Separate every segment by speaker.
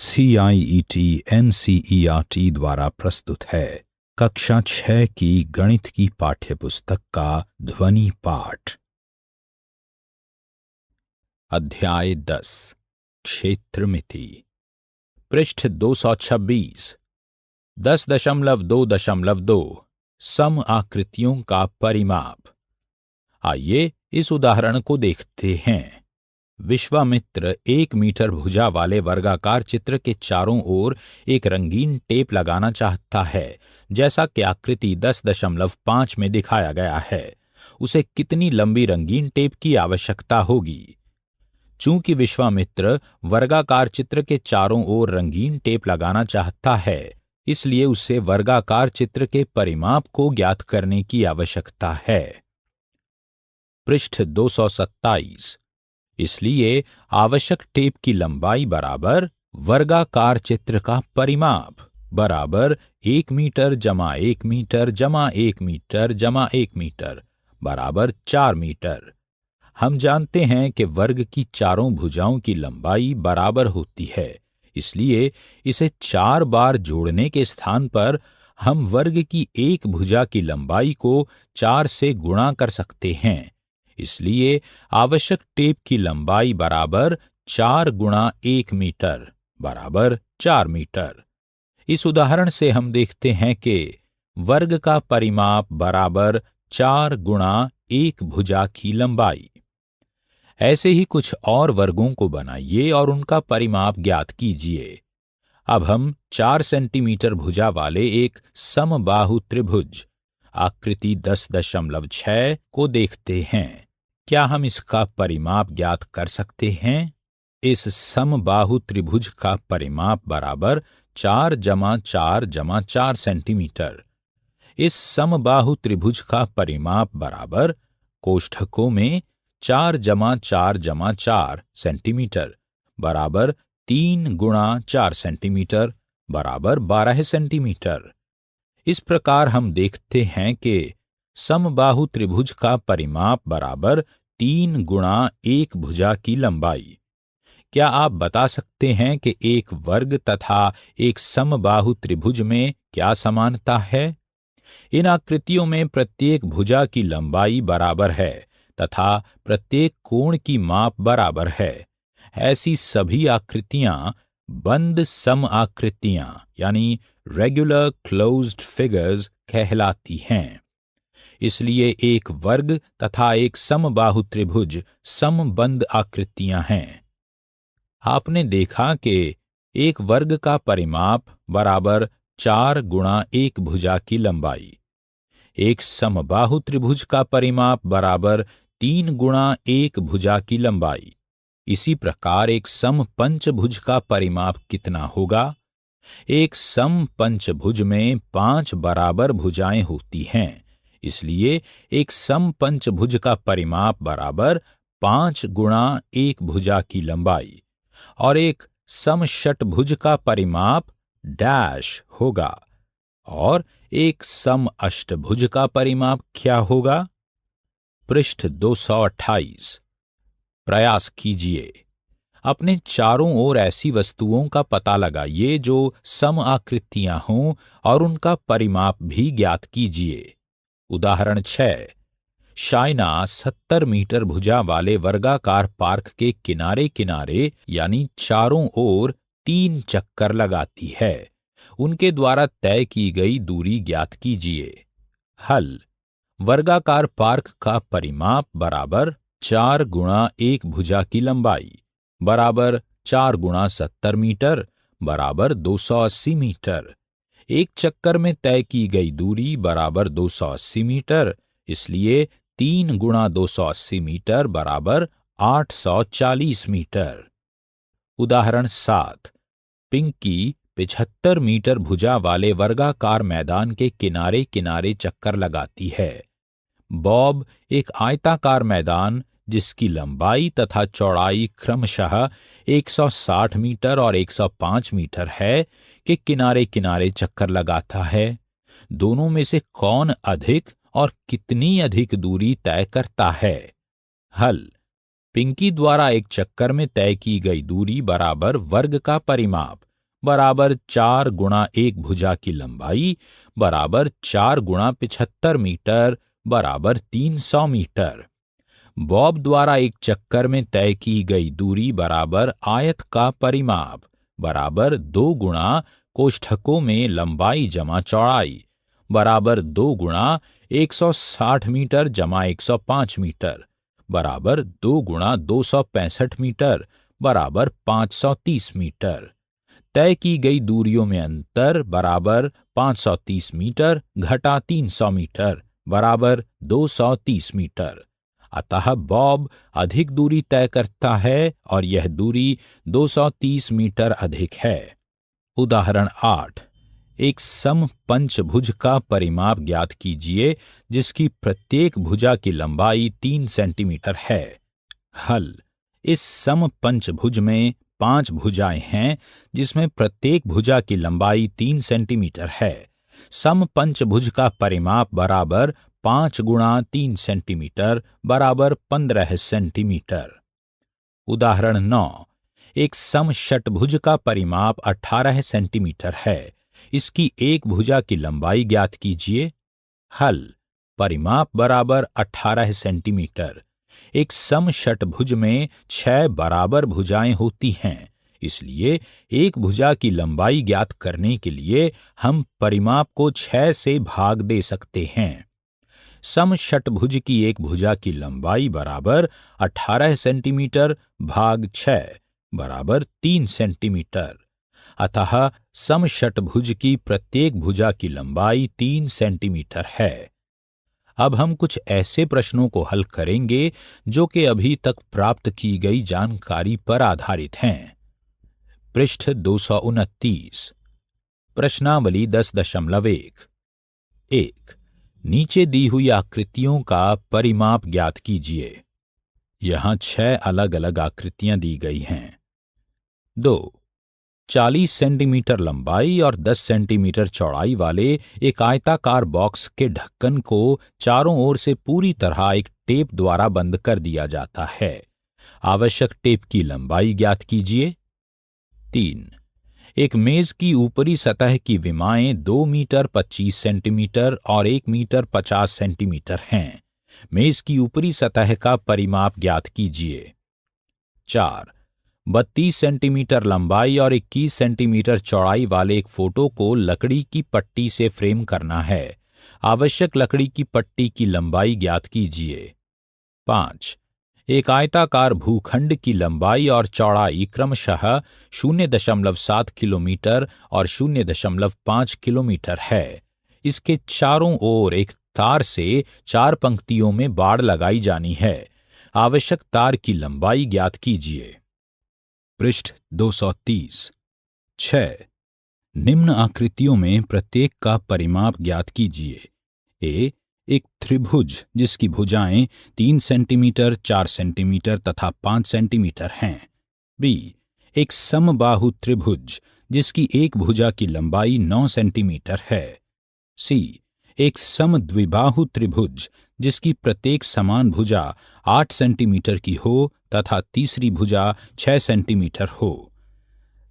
Speaker 1: CIET NCERT द्वारा प्रस्तुत है कक्षा 6 की गणित की पाठ्यपुस्तक का ध्वनि पाठ। अध्याय 10 क्षेत्रमिति। पृष्ठ 226। 10.2.2 सम आकृतियों का परिमाप। आइए इस उदाहरण को देखते हैं। विश्वामित्र 1 मीटर भुजा वाले वर्गाकार चित्र के चारों ओर एक रंगीन टेप लगाना चाहता है, जैसा कि आकृति 10.5 में दिखाया गया है। उसे कितनी लंबी रंगीन टेप की आवश्यकता होगी? चूंकि विश्वामित्र वर्गाकार चित्र के चारों ओर रंगीन टेप लगाना चाहता है, इसलिए उसे वर्गाकार चित्र के परिमाप को ज्ञात करने की आवश्यकता है। पृष्ठ 227। इसलिए आवश्यक टेप की लंबाई बराबर वर्गाकार चित्र का परिमाप बराबर 1 मीटर जमा 1 मीटर जमा 1 मीटर जमा 1 मीटर बराबर 4 मीटर। हम जानते हैं कि वर्ग की चारों भुजाओं की लंबाई बराबर होती है, इसलिए इसे 4 बार जोड़ने के स्थान पर हम वर्ग की एक भुजा की लंबाई को 4 से गुणा कर सकते हैं। इसलिए आवश्यक टेप की लंबाई बराबर 4 गुणा 1 मीटर बराबर 4 मीटर। इस उदाहरण से हम देखते हैं कि वर्ग का परिमाप बराबर 4 गुणा 1 भुजा की लंबाई। ऐसे ही कुछ और वर्गों को बनाइए और उनका परिमाप ज्ञात कीजिए। अब हम 4 सेंटीमीटर भुजा वाले एक समबाहु त्रिभुज आकृति 10.6 को देखते हैं। क्या हम इसका परिमाप ज्ञात कर सकते हैं? इस समबाहु त्रिभुज का परिमाप बराबर 4 जमा 4 जमा 4 सेंटीमीटर। इस समबाहु त्रिभुज का परिमाप बराबर कोष्ठकों में 4 जमा 4 जमा 4 सेंटीमीटर बराबर 3 गुणा 4 सेंटीमीटर बराबर 12 सेंटीमीटर। इस प्रकार हम देखते हैं कि समबाहु त्रिभुज का परिमाप बराबर 3 गुणा 1 भुजा की लंबाई। क्या आप बता सकते हैं कि एक वर्ग तथा एक समबाहु त्रिभुज में क्या समानता है? इन आकृतियों में प्रत्येक भुजा की लंबाई बराबर है तथा प्रत्येक कोण की माप बराबर है। ऐसी सभी आकृतियां बंद सम आकृतियां यानी रेगुलर क्लोज्ड फिगर्स कहलाती हैं। इसलिए एक वर्ग तथा एक समबाहु त्रिभुज समबंद आकृतियां हैं। आपने देखा कि एक वर्ग का परिमाप बराबर 4 गुणा 1 भुजा की लंबाई। एक समबाहु त्रिभुज का परिमाप बराबर 3 गुणा 1 भुजा की लंबाई। इसी प्रकार एक समपंचभुज का परिमाप कितना होगा? एक समपंचभुज में 5 बराबर भुजाएं होती हैं, इसलिए एक समपंचभुज का परिमाप बराबर 5 गुणा 1 भुजा की लंबाई। और एक समषटभुज का परिमाप डैश होगा। और एक समअष्टभुज का परिमाप क्या होगा? पृष्ठ 228। प्रयास कीजिए। अपने चारों ओर ऐसी वस्तुओं का पता लगाइए जो सम आकृतियां हों और उनका परिमाप भी ज्ञात कीजिए। उदाहरण 6। शाइना 70 मीटर भुजा वाले वर्गाकार पार्क के किनारे किनारे यानी चारों ओर 3 चक्कर लगाती है। उनके द्वारा तय की गई दूरी ज्ञात कीजिए। हल। वर्गाकार पार्क का परिमाप बराबर 4 गुणा 1 भुजा की लंबाई बराबर 4 गुणा 70 मीटर बराबर 280 मीटर। एक चक्कर में तय की गई दूरी बराबर 280 मीटर, इसलिए 3 गुणा 280 मीटर बराबर 840 मीटर। उदाहरण 7। पिंकी 75 मीटर भुजा वाले वर्गाकार मैदान के किनारे किनारे चक्कर लगाती है। बॉब एक आयताकार मैदान जिसकी लंबाई तथा चौड़ाई क्रमशः 160 मीटर और 105 मीटर है के किनारे किनारे चक्कर लगाता है। दोनों में से कौन अधिक और कितनी अधिक दूरी तय करता है? हल। पिंकी द्वारा एक चक्कर में तय की गई दूरी बराबर वर्ग का परिमाप बराबर 4 गुणा एक भुजा की लंबाई बराबर 4 गुणा 75 मीटर बराबर 300 मीटर। बॉब द्वारा एक चक्कर में तय की गई दूरी बराबर आयत का परिमाप बराबर 2 गुणा कोष्ठकों में लंबाई जमा चौड़ाई बराबर 2 गुणा 160 मीटर जमा 105 मीटर बराबर 2 गुणा 265 मीटर बराबर 530 मीटर। तय की गई दूरियों में अंतर बराबर 530 मीटर घटा 300 मीटर बराबर 230 मीटर। अतः बॉब अधिक दूरी तय करता है और यह दूरी 230 मीटर अधिक है। उदाहरण 8। एक समपंचभुज का परिमाप ज्ञात कीजिए जिसकी प्रत्येक भुजा की लंबाई 3 सेंटीमीटर है। हल। इस समपंचभुज में 5 भुजाएं हैं जिसमें प्रत्येक भुजा की लंबाई 3 सेंटीमीटर है। समपंचभुज का परिमाप बराबर 5 गुणा 3 सेंटीमीटर बराबर 15 सेंटीमीटर। उदाहरण 9। एक समषटभुज का परिमाप 18 सेंटीमीटर है। इसकी एक भुजा की लंबाई ज्ञात कीजिए। हल। परिमाप बराबर 18 सेंटीमीटर। एक समषटभुज में 6 बराबर भुजाएं होती हैं, इसलिए एक भुजा की लंबाई ज्ञात करने के लिए हम परिमाप को 6 से भाग दे सकते हैं। समषटभुज की एक भुजा की लंबाई बराबर 18 सेंटीमीटर भाग 6 बराबर 3 सेंटीमीटर। अतः समषटभुज की प्रत्येक भुजा की लंबाई 3 सेंटीमीटर है। अब हम कुछ ऐसे प्रश्नों को हल करेंगे जो कि अभी तक प्राप्त की गई जानकारी पर आधारित हैं। पृष्ठ 229। प्रश्नावली 10.1। 1। नीचे दी हुई आकृतियों का परिमाप ज्ञात कीजिए। यहां 6 अलग अलग आकृतियां दी गई हैं। 2। 40 सेंटीमीटर लंबाई और 10 सेंटीमीटर चौड़ाई वाले एक आयताकार बॉक्स के ढक्कन को चारों ओर से पूरी तरह एक टेप द्वारा बंद कर दिया जाता है। आवश्यक टेप की लंबाई ज्ञात कीजिए। 3। एक मेज की ऊपरी सतह की विमाएं 2 मीटर 25 सेंटीमीटर और 1 मीटर 50 सेंटीमीटर हैं। मेज की ऊपरी सतह का परिमाप ज्ञात कीजिए। 4। 32 सेंटीमीटर लंबाई और 21 सेंटीमीटर चौड़ाई वाले एक फोटो को लकड़ी की पट्टी से फ्रेम करना है। आवश्यक लकड़ी की पट्टी की लंबाई ज्ञात कीजिए। 5। एक आयताकार भूखंड की लंबाई और चौड़ाई क्रमशः 0.7 किलोमीटर और 0.5 किलोमीटर है। इसके चारों ओर एक तार से 4 पंक्तियों में बाड़ लगाई जानी है। आवश्यक तार की लंबाई ज्ञात कीजिए। पृष्ठ 230। 6। निम्न आकृतियों में प्रत्येक का परिमाप ज्ञात कीजिए। ए। एक त्रिभुज जिसकी भुजाएं 3 सेंटीमीटर 4 सेंटीमीटर तथा 5 सेंटीमीटर हैं। बी। एक समबाहु त्रिभुज जिसकी एक भुजा की लंबाई 9 सेंटीमीटर है। सी। एक समद्विबाहु त्रिभुज जिसकी प्रत्येक समान भुजा 8 सेंटीमीटर की हो तथा तीसरी भुजा 6 सेंटीमीटर हो।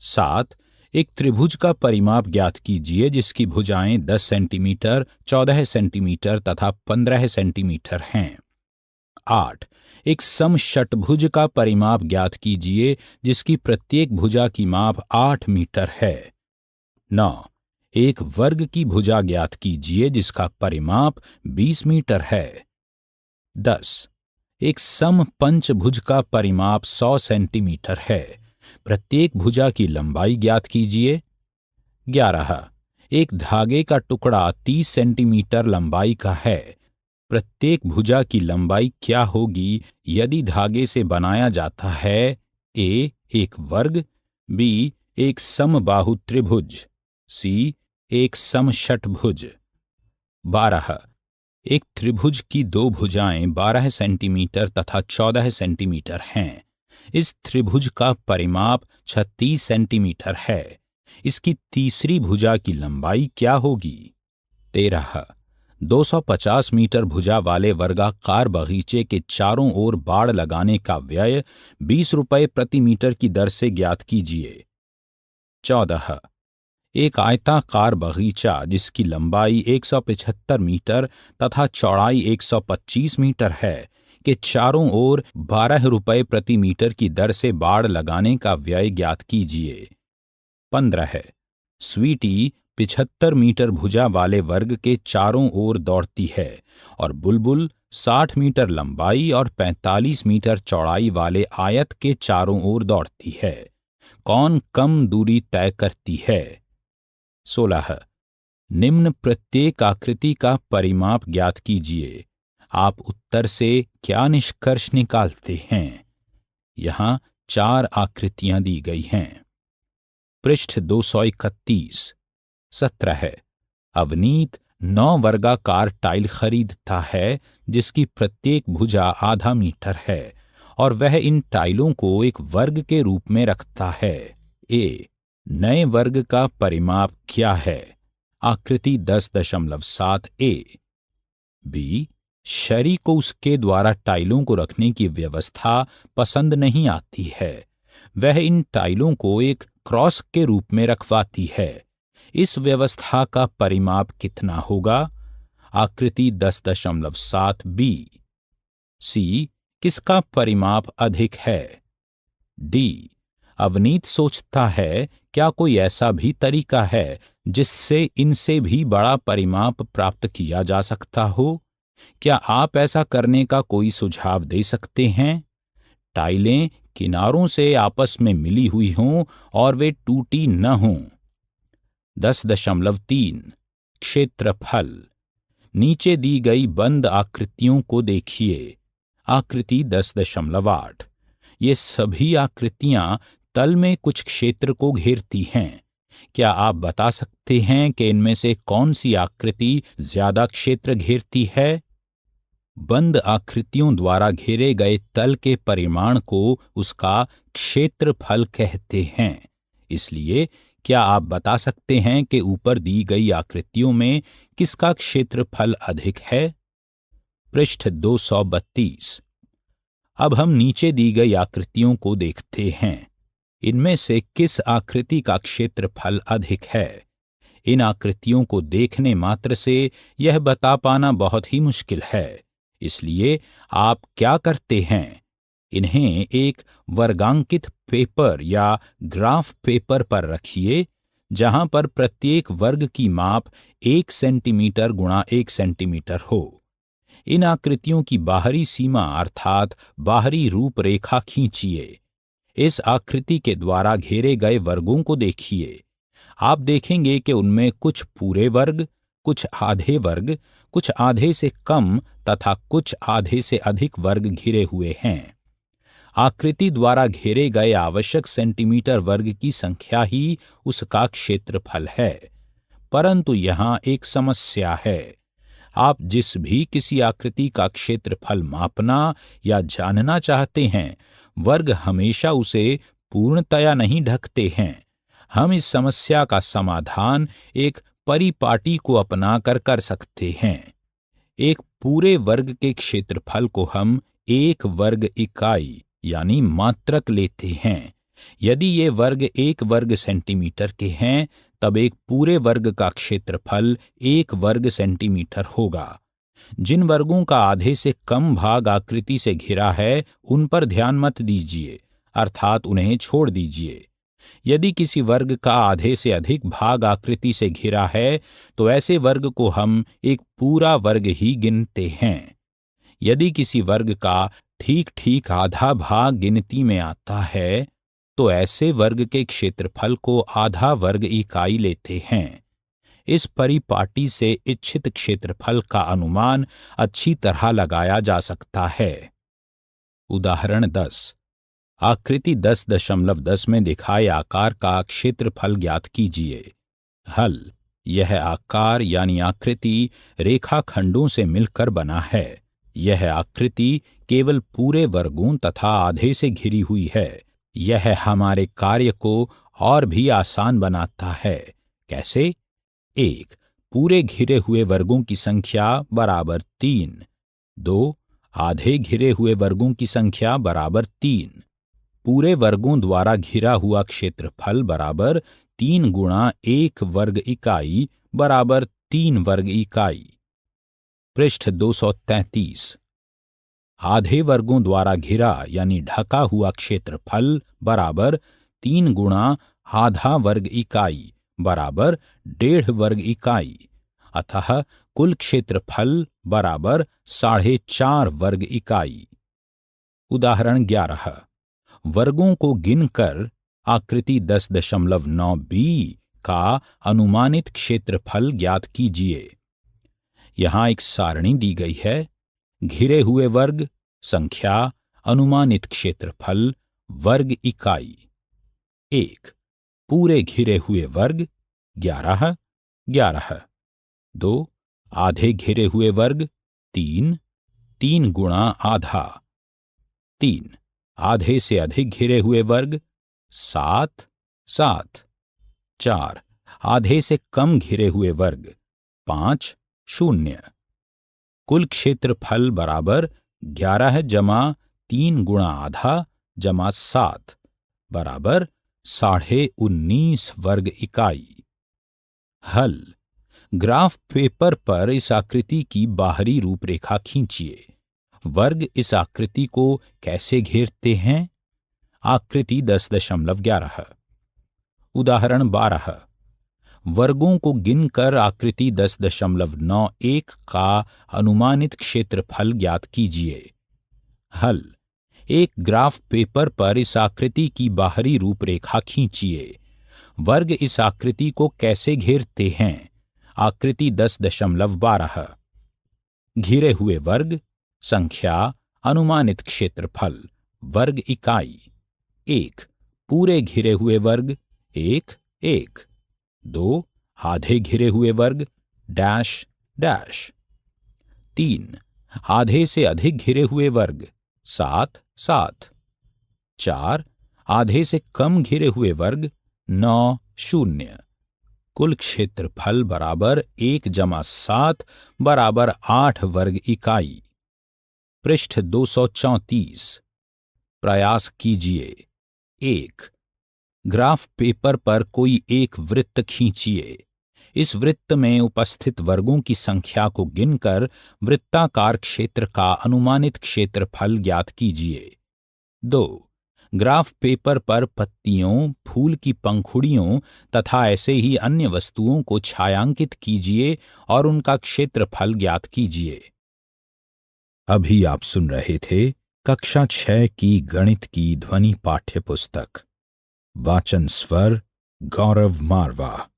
Speaker 1: 7। एक त्रिभुज का परिमाप ज्ञात कीजिए जिसकी भुजाएं 10 सेंटीमीटर 14 सेंटीमीटर तथा 15 सेंटीमीटर हैं। 8। एक समषटभुज का परिमाप ज्ञात कीजिए जिसकी प्रत्येक भुजा की माप 8 मीटर है। 9। एक वर्ग की भुजा ज्ञात कीजिए जिसका परिमाप 20 मीटर है। 10। एक समपंचभुज का परिमाप 100 सेंटीमीटर है। प्रत्येक भुजा की लंबाई ज्ञात कीजिए। 11। एक धागे का टुकड़ा 30 सेंटीमीटर लंबाई का है। प्रत्येक भुजा की लंबाई क्या होगी यदि धागे से बनाया जाता है? ए। एक वर्ग। बी। एक समबाहु त्रिभुज। सी। एक समषटभुज। 12। एक त्रिभुज की 2 भुजाएं 12 सेंटीमीटर तथा 14 सेंटीमीटर हैं। इस त्रिभुज का परिमाप 36 सेंटीमीटर है। इसकी तीसरी भुजा की लंबाई क्या होगी? 13। 250 मीटर भुजा वाले वर्गाकार बगीचे के चारों ओर बाड़ लगाने का व्यय 20 रुपये प्रति मीटर की दर से ज्ञात कीजिए। 14। एक आयताकार बगीचा जिसकी लंबाई 175 मीटर तथा चौड़ाई 125 मीटर है के चारों ओर 12 रुपये प्रति मीटर की दर से बाड़ लगाने का व्यय ज्ञात कीजिए। 15। स्वीटी 75 मीटर भुजा वाले वर्ग के चारों ओर दौड़ती है और बुलबुल 60 मीटर लंबाई और 45 मीटर चौड़ाई वाले आयत के चारों ओर दौड़ती है। कौन कम दूरी तय करती है? 16। निम्न प्रत्येक आकृति का परिमाप ज्ञात कीजिए। आप उत्तर से क्या निष्कर्ष निकालते हैं? यहां 4 आकृतियां दी गई हैं। पृष्ठ 231। 17। अवनीत 9 वर्गाकार टाइल खरीदता है जिसकी प्रत्येक भुजा आधा मीटर है और वह इन टाइलों को एक वर्ग के रूप में रखता है। ए, नए वर्ग का परिमाप क्या है? आकृति 10.7 ए। बी, शरी को उसके द्वारा टाइलों को रखने की व्यवस्था पसंद नहीं आती है। वह इन टाइलों को एक क्रॉस के रूप में रखवाती है। इस व्यवस्था का परिमाप कितना होगा? आकृति 10.7 बी। सी, किसका परिमाप अधिक है? डी, अवनीत सोचता है क्या कोई ऐसा भी तरीका है जिससे इनसे भी बड़ा परिमाप प्राप्त किया जा सकता हो? क्या आप ऐसा करने का कोई सुझाव दे सकते हैं? टाइलें किनारों से आपस में मिली हुई हों और वे टूटी न हों। 10.3 क्षेत्रफल। नीचे दी गई बंद आकृतियों को देखिए। आकृति 10.8। ये सभी आकृतियां तल में कुछ क्षेत्र को घेरती हैं। क्या आप बता सकते हैं कि इनमें से कौन सी आकृति ज्यादा क्षेत्र घेरती है? बंद आकृतियों द्वारा घेरे गए तल के परिमाण को उसका क्षेत्रफल कहते हैं। इसलिए क्या आप बता सकते हैं कि ऊपर दी गई आकृतियों में किसका क्षेत्रफल अधिक है? पृष्ठ 232। अब हम नीचे दी गई आकृतियों को देखते हैं। इनमें से किस आकृति का क्षेत्रफल अधिक है? इन आकृतियों को देखने मात्र से यह बता पाना बहुत ही मुश्किल है। इसलिए आप क्या करते हैं? इन्हें एक वर्गांकित पेपर या ग्राफ पेपर पर रखिए जहां पर प्रत्येक वर्ग की माप 1 सेंटीमीटर गुणा 1 सेंटीमीटर हो। इन आकृतियों की बाहरी सीमा अर्थात बाहरी रूपरेखा खींचिए। इस आकृति के द्वारा घेरे गए वर्गों को देखिए। आप देखेंगे कि उनमें कुछ पूरे वर्ग, कुछ आधे वर्ग, कुछ आधे से कम तथा कुछ आधे से अधिक वर्ग घिरे हुए हैं। आकृति द्वारा घेरे गए आवश्यक सेंटीमीटर वर्ग की संख्या ही उसका क्षेत्रफल है। परंतु यहां एक समस्या है। आप जिस भी किसी आकृति का क्षेत्रफल मापना या जानना चाहते हैं, वर्ग हमेशा उसे पूर्णतया नहीं ढकते हैं। हम इस समस्या का समाधान एक परिपाटी को अपनाकर कर सकते हैं। एक पूरे वर्ग के क्षेत्रफल को हम 1 वर्ग इकाई यानी मात्रक लेते हैं। यदि ये वर्ग 1 वर्ग सेंटीमीटर के हैं, तब एक पूरे वर्ग का क्षेत्रफल 1 वर्ग सेंटीमीटर होगा। जिन वर्गों का आधे से कम भाग आकृति से घिरा है, उन पर ध्यान मत दीजिए, अर्थात उन्हें छोड़ दीजिए। यदि किसी वर्ग का आधे से अधिक भाग आकृति से घिरा है, तो ऐसे वर्ग को हम एक पूरा वर्ग ही गिनते हैं। यदि किसी वर्ग का ठीक ठीक आधा भाग गिनती में आता है, तो ऐसे वर्ग के क्षेत्रफल को आधा वर्ग इकाई लेते हैं। इस परिपाटी से इच्छित क्षेत्रफल का अनुमान अच्छी तरह लगाया जा सकता है। उदाहरण 10। आकृति 10.10 में दिखाए आकार का क्षेत्रफल ज्ञात कीजिए। हल। यह आकार यानी आकृति रेखाखंडों से मिलकर बना है। यह आकृति केवल पूरे वर्गों तथा आधे से घिरी हुई है। यह हमारे कार्य को और भी आसान बनाता है। कैसे? 1. पूरे घिरे हुए वर्गों की संख्या बराबर 3। 2. आधे घिरे हुए वर्गों की संख्या बराबर 3। पूरे वर्गों द्वारा घिरा हुआ क्षेत्रफल बराबर 3 गुणा 1 वर्ग इकाई बराबर 3 वर्ग इकाई। पृष्ठ 233। आधे वर्गों द्वारा घिरा यानी ढका हुआ क्षेत्रफल बराबर 3 गुणा आधा वर्ग इकाई बराबर 1.5 वर्ग इकाई, अतः कुल क्षेत्रफल बराबर 4.5 वर्ग इकाई। उदाहरण 11। वर्गों को गिनकर आकृति 10.9b का अनुमानित क्षेत्रफल ज्ञात कीजिए। यहां एक सारणी दी गई है। घिरे हुए वर्ग, संख्या, अनुमानित क्षेत्रफल, वर्ग इकाई। 1 पूरे घिरे हुए वर्ग 11 11। 2 आधे घिरे हुए वर्ग 3 गुणा आधा। 3 आधे से अधिक घिरे हुए वर्ग 7 7। 4 आधे से कम घिरे हुए वर्ग 5 0। कुल क्षेत्रफल बराबर 11 जमा 3 गुणा आधा जमा 7 बराबर 19.5 वर्ग इकाई। हल। ग्राफ पेपर पर इस आकृति की बाहरी रूपरेखा खींचिए। वर्ग इस आकृति को कैसे घेरते हैं? आकृति 10.11। उदाहरण 12। वर्गों को गिनकर आकृति 10.91 का अनुमानित क्षेत्रफल ज्ञात कीजिए। हल। एक ग्राफ पेपर पर इस आकृति की बाहरी रूपरेखा खींचिए। वर्ग इस आकृति को कैसे घेरते हैं? आकृति 10.12। घिरे हुए वर्ग, संख्या, अनुमानित क्षेत्रफल, वर्ग इकाई। 1 पूरे घिरे हुए वर्ग 1 1। 2 आधे घिरे हुए वर्ग डैश डैश। 3 आधे से अधिक घिरे हुए वर्ग 7 7। 4 आधे से कम घिरे हुए वर्ग 9 0। कुल क्षेत्रफल बराबर 1 जमा 7 बराबर 8 वर्ग इकाई। पृष्ठ 234। प्रयास कीजिए। 1 ग्राफ पेपर पर कोई एक वृत्त खींचिए। इस वृत्त में उपस्थित वर्गों की संख्या को गिनकर वृत्ताकार क्षेत्र का अनुमानित क्षेत्रफल ज्ञात कीजिए। 2 ग्राफ पेपर पर पत्तियों, फूल की पंखुड़ियों तथा ऐसे ही अन्य वस्तुओं को छायांकित कीजिए और उनका क्षेत्रफल ज्ञात कीजिए। अभी आप सुन रहे थे कक्षा 6 की गणित की ध्वनि पाठ्य पुस्तक। वाचन स्वर गौरव मारवा।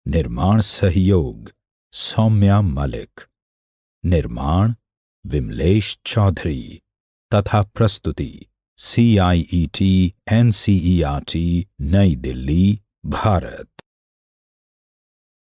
Speaker 1: निर्माण सहयोग सौम्या मलिक। निर्माण विमलेश चौधरी तथा प्रस्तुति CIET NCERT नई दिल्ली, भारत।